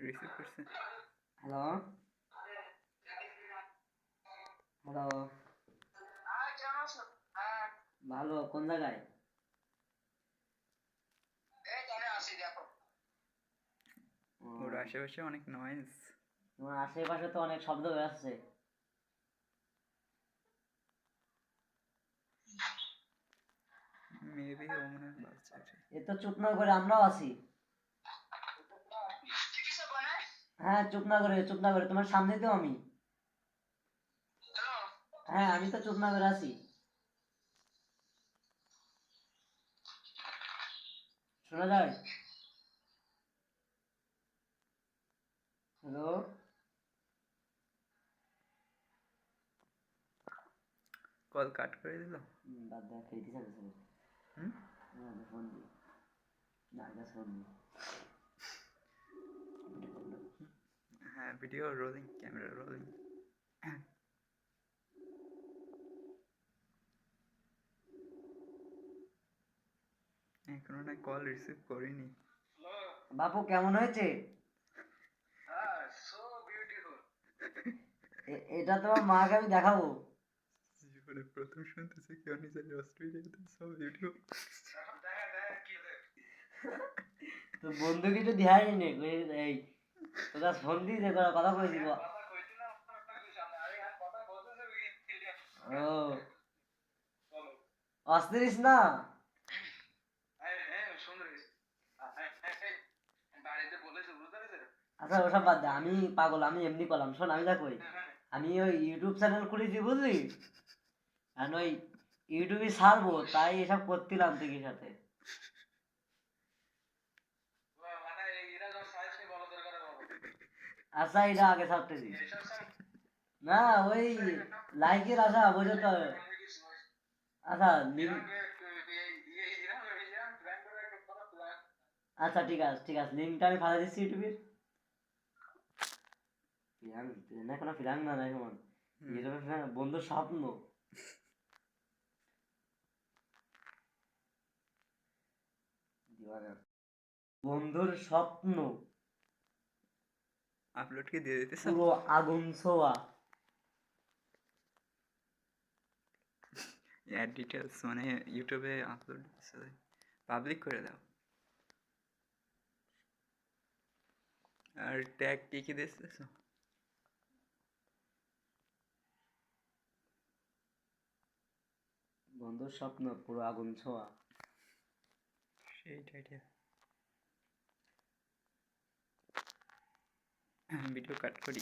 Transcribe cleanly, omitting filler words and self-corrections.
Receive করছে। Hello hello, ভালো। কোন জায়গায়? ওর আশেপাশে অনেক নয়েজ। তোমার আশেপাশে তো অনেক শব্দ বেরোচ্ছে। মেবি ও মনে হয় বাচ্চা। এ তো চুপ না করে আমরাও আছি। হ্যাঁ, চুপ না করে তোমার সামনে তো আমি। হ্যাঁ, আমি তো চুপ না করে আছি। শোনা যায়? হ্যালো, কল কাট করে দিল। বাদ দেখ, খেতে চাইছে। হুম, ফোন দি না, ফোন দি। হ্যাঁ, ভিডিও রোলিং, ক্যামেরা রোলিং। এখনো না কল রিসিভ করিনি। বাপু কেমন হয়েছে? এটা তোমার মাকে আমি দেখাবো। জীবনে প্রথম শুনতেছি কেউ নিজের অস্ট্রেলিয়াতে সব ভিডিও। তো বন্ধু কিছু দেখাই নি। এই তোরা ফোন দিয়ে যে কথা কই দিব। ও, অস্থিরিস না। আচ্ছা, ওসব বাদ দে, আমি পাগল, আমি এমনি করলাম। শোন, আমি যা কই, আমি ওই ইউটিউব চ্যানেল খুলেছি বুঝলি, আর ওই ইউটিউবে ছাড়বো, তাই এসব করছিলাম ঠিকই সাথে। আচ্ছা, এটা আগে ছাড়তে দিই না, ওই লাইকের আশা বোঝো তো। আচ্ছা, আচ্ছা, ঠিক আছে, লিঙ্কটা আমি ফালা দিচ্ছি ইউটিউবের। ফিরাং না, কোনো ফিরাং না নাই সমান বন্ধুর স্বপ্ন। বন্ধুর স্বপ্ন আপলোড কি দিয়ে দিতেছ? পুরো আগুন ছোঁয়া। অ্যাড ডিটেলস মানে ইউটিউবে আপলোড পাবলিক করে দাও। আর ট্যাগ কি কি দিতেছ? বন্ধুর স্বপ্ন পুরো আগুন ছোঁয়া। সেইটা ভিডিও কাট করি।